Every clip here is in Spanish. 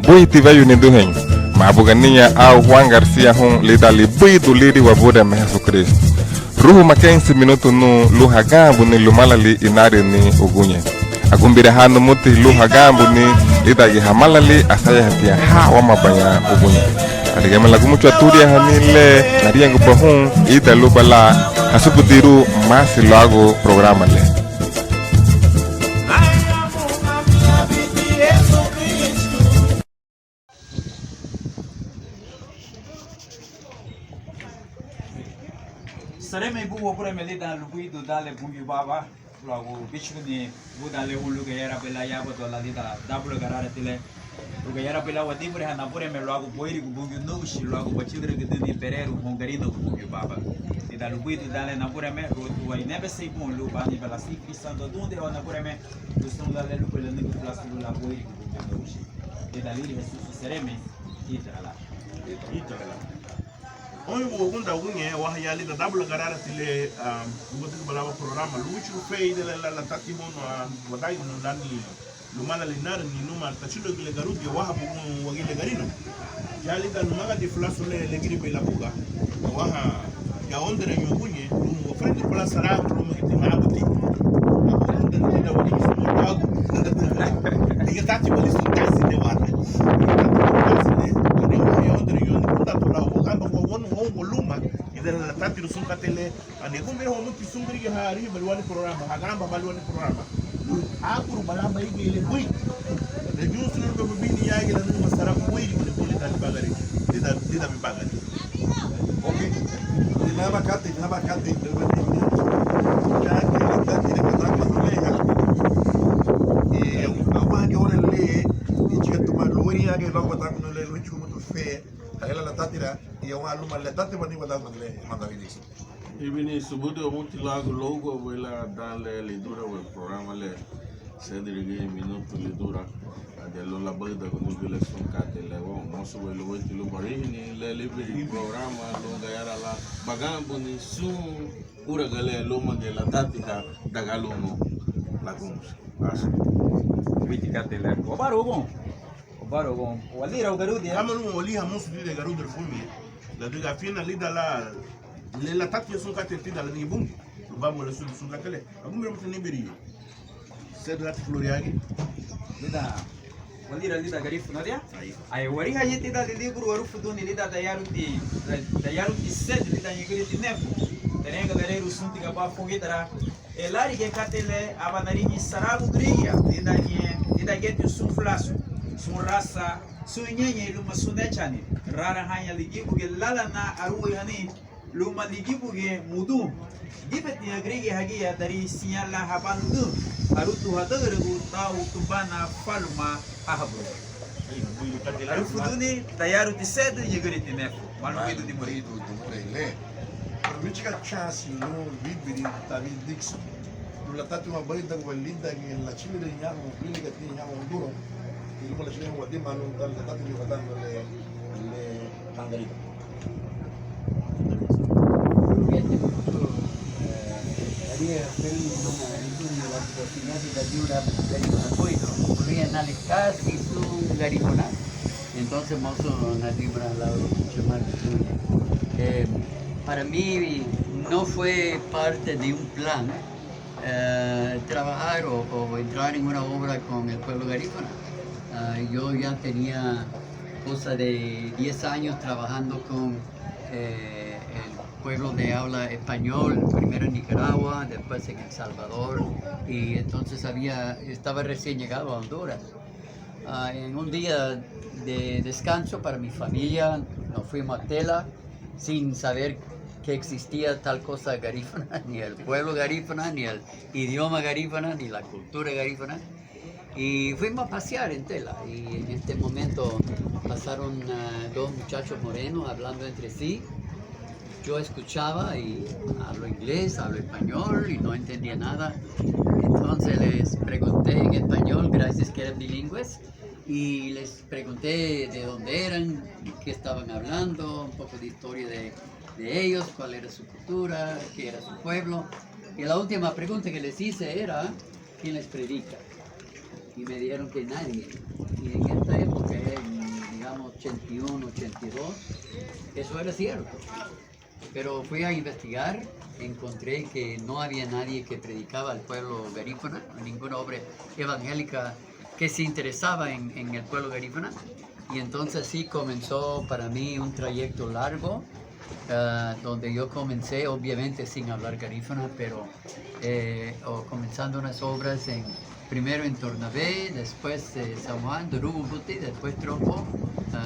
Buiti bayu ni duhen. Mabuganiya au Juan Garcia hun lidali buidu lidi wabuda me Jesucristo. Ruhu makensi minuto nu luha gambu ni lumalali inari ni ugunye. Agumbira hanu muti luha gambu ni lidagi hamalali asaya hatia hawa mabaya ugunye. Adigame lagu mucho aturia hanile nariyangu bahun ida lubala hasubutiru masi lago programa le. Sareme buo pure melida luido dale bungi baba logo bichu ni budale ulu ke era bela ya boto la dita double garare tile lu ke era bela wadi pure hana pure me logo boiri ku bungi no shi logo bachidre ke ni pereru hongarino ku bungi baba dita luido dale na pure me ro tu ai nebe sei bon lu bani bela si pisando donde ona pure me lu son dale lu pele ni plus lu la boiri ku bungi no shi dita lili Jesus sareme itala Oy wo gunda wunye wa hayali da double garara tile mutu bala programa luchu fei de la tati mono wadai no dani lumala linar ni numa tachulo gile garubi wa hapo wagile garino yali da numaga di flaso le giri be la buga wa ya ondere nyungunye lumu frente pala sara lumu kiti maabuti na ndio wadi sumo bagu ndio tati wali sutasi de wata voluma ida la tati rusun katele ane kumbe ho muti sungri hari balwani programa hagamba balwani programa akuru balamba igi ile bui de jusu no be bini yagi la numa sara bui ni buli tali bagari dida mi bagari okay dinama kati ya ke la tati de kataka no le awa ni ore le ichieto ma lori yagi lo kataka no le luchu mutu fe agela la tatira y un alumno le tati bani wala mandle mandavidis ibini subuto muti lago logo wala dale lidura el programa le cedrigue minuto lidura de lo la banda con le son catele o no so lo vuelto lo marini le libri programa lo gayara la bagambo ni su pura gale lo de la tatira da galono la gumus as biti catele o barogon walira ugarudi amanu wali hamus de garudo fumi la diga fina lida la tati son katele tida la ni bungi vamos la sun la kale agumbe mutu ni biri sedrat floriagi lida walira lida garifu nadia ay wari hayeti da libro warufu doni lida dayaruti sed lida nyigiri nefu tenenga gareru sunti gaba fogitara elari ke katele abanari ni sarabu griya lida geti sunflasu sun rasa sun nyenye luma sunechani rara hanya ligibu ge lala na aruwe hani luma ligibu ge mudu dibet ni agrege hagia dari sinyala habandu arutu hadagrebu tau tubana falma ahabro arufu duni tayaru tisedu yegeri tinefu malumidu di moridu le michika chance no libri David Dixon la tati ma baida walida che la cime del nyamo quindi che ti nyamo duro il mo la cime wadi manu dal tati di wadando le tangarita Entonces para mí no fue parte de un plan trabajar o entrar en una obra con el pueblo garífuna. Yo ya tenía cosa de 10 años trabajando con el pueblo de habla español, primero en Nicaragua, después en El Salvador, y entonces estaba recién llegado a Honduras. En un día de descanso para mi familia, nos fuimos a Tela sin saber que existía tal cosa garífuna, ni el pueblo garífuna, ni el idioma garífuna, ni la cultura garífuna. Y fuimos a pasear en Tela, y en este momento pasaron dos muchachos morenos hablando entre sí. Yo escuchaba y hablo inglés, hablo español y no entendía nada. Entonces les pregunté en español, gracias que eran bilingües, y les pregunté de dónde eran, qué estaban hablando, un poco de historia de ellos, cuál era su cultura, qué era su pueblo. Y la última pregunta que les hice era, ¿quién les predica? y me dijeron que nadie. Y en esta época, digamos 81, 82, eso era cierto. Pero fui a investigar, encontré que no había nadie que predicaba al pueblo garífuna, ninguna obra evangélica que se interesaba en el pueblo garífuna. Y entonces sí comenzó para mí un trayecto largo, donde yo comencé obviamente sin hablar garífuna, pero comenzando unas obras primero en Tornabé, después San Juan, Dorububuti, después Trompo,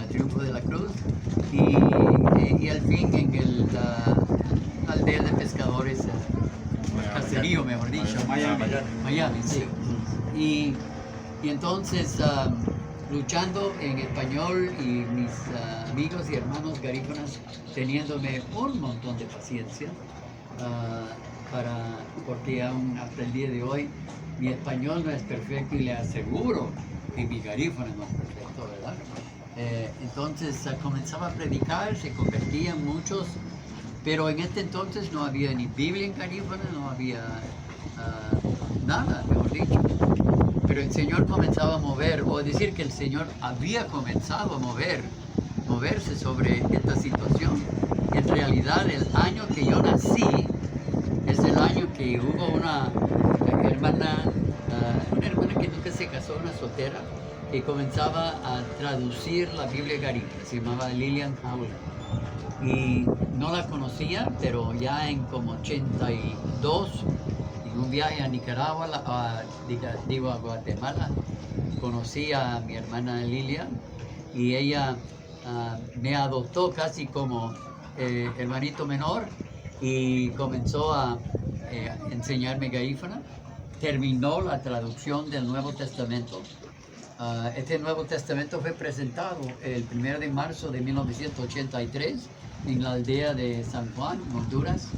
Triunfo de la Cruz, y al fin en la aldea de pescadores, caserío mejor dicho, Miami, sí. Y entonces luchando en español y mis amigos y hermanos garífunas teniéndome un montón de paciencia, porque aún hasta el día de hoy mi español no es perfecto y le aseguro que mi garífuna no es perfecto, ¿verdad? Entonces comenzaba a predicar, se convertían muchos, pero en este entonces no había ni Biblia en garífuna, no había nada, mejor dicho. Pero el Señor comenzaba a mover, o decir que el Señor había comenzado a moverse sobre esta situación. En realidad, el año que yo nací es el año que hubo una hermana que nunca se casó, una soltera, que comenzaba a traducir la Biblia garífuna, se llamaba Lilian Howland. Y no la conocía, pero ya en como 82, un viaje a Nicaragua, a Guatemala, conocí a mi hermana Lilia y ella me adoptó casi como hermanito menor y comenzó a enseñarme garífuna. Terminó la traducción del Nuevo Testamento. Este Nuevo Testamento fue presentado el 1 de marzo de 1983 en la aldea de San Juan, Honduras.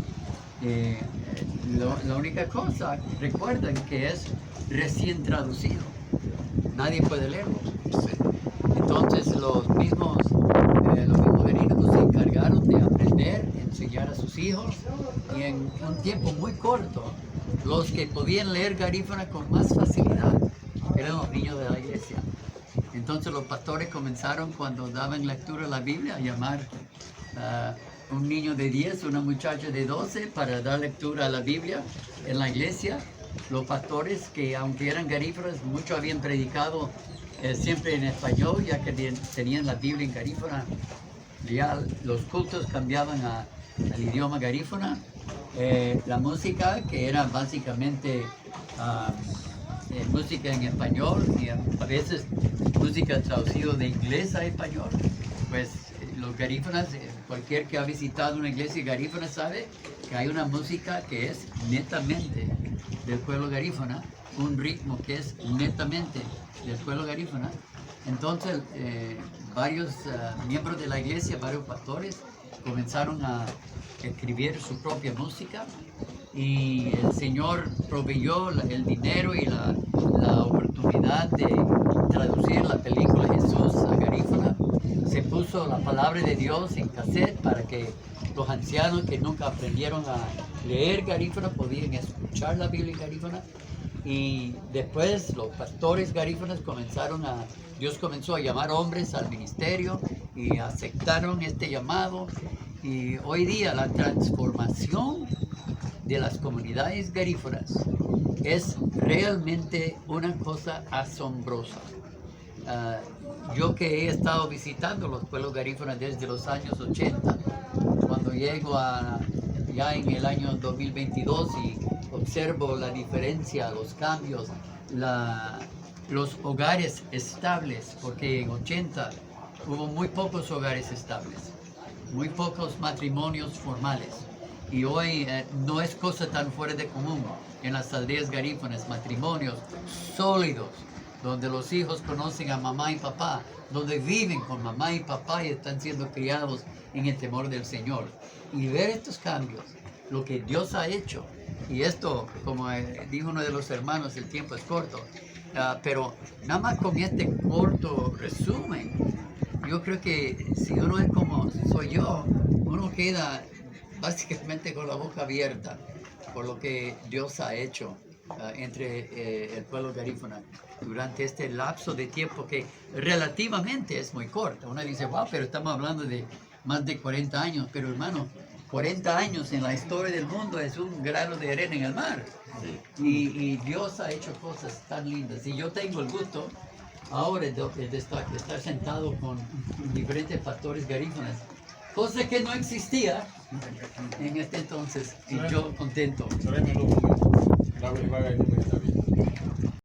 La única cosa, recuerden que es recién traducido, nadie puede leerlo. Entonces los mismos verídicos se encargaron de aprender, enseñar a sus hijos, y en un tiempo muy corto los que podían leer garífuna con más facilidad eran los niños de la iglesia. Entonces los pastores comenzaron, cuando daban lectura a la Biblia, a llamar un niño de 10, una muchacha de 12 para dar lectura a la Biblia en la iglesia. Los pastores, que aunque eran garífunas, muchos habían predicado siempre en español, ya que tenían la Biblia en garífuna. Ya los cultos cambiaban al idioma garífuna. La música, que era básicamente música en español y a veces música traducida de inglés a español, pues los garífunas, cualquier que ha visitado una iglesia garífuna sabe que hay una música que es netamente del pueblo garífuna, un ritmo que es netamente del pueblo garífuna. Entonces varios miembros de la iglesia, varios pastores, comenzaron a escribir su propia música y el Señor proveyó el dinero y la oportunidad de traducir la película Jesús a garífuna. Se puso la palabra de Dios en cassette para que los ancianos que nunca aprendieron a leer garífuna podían escuchar la Biblia en garífuna. Y después los pastores garífunas Dios comenzó a llamar hombres al ministerio y aceptaron este llamado. Y hoy día la transformación de las comunidades garífunas es realmente una cosa asombrosa. Yo que he estado visitando los pueblos garífunas desde los años 80, cuando llego ya en el año 2022 y observo la diferencia, los cambios, los hogares estables, porque en 80 hubo muy pocos hogares estables, muy pocos matrimonios formales. Y hoy no es cosa tan fuera de común en las aldeas garífunas, matrimonios sólidos, donde los hijos conocen a mamá y papá, donde viven con mamá y papá y están siendo criados en el temor del Señor. Y ver estos cambios, lo que Dios ha hecho, y esto, como dijo uno de los hermanos, el tiempo es corto, pero nada más con este corto resumen, yo creo que si uno es como soy yo, uno queda básicamente con la boca abierta por lo que Dios ha hecho entre el pueblo garífuna durante este lapso de tiempo que relativamente es muy corto. Uno dice, wow, pero estamos hablando de más de 40 años, pero hermano, 40 años en la historia del mundo es un grano de arena en el mar. Y Dios ha hecho cosas tan lindas. Y yo tengo el gusto ahora de estar sentado con diferentes pastores garífunas, cosa que no existía en este entonces. Y yo contento. Tráemelo, la verdad,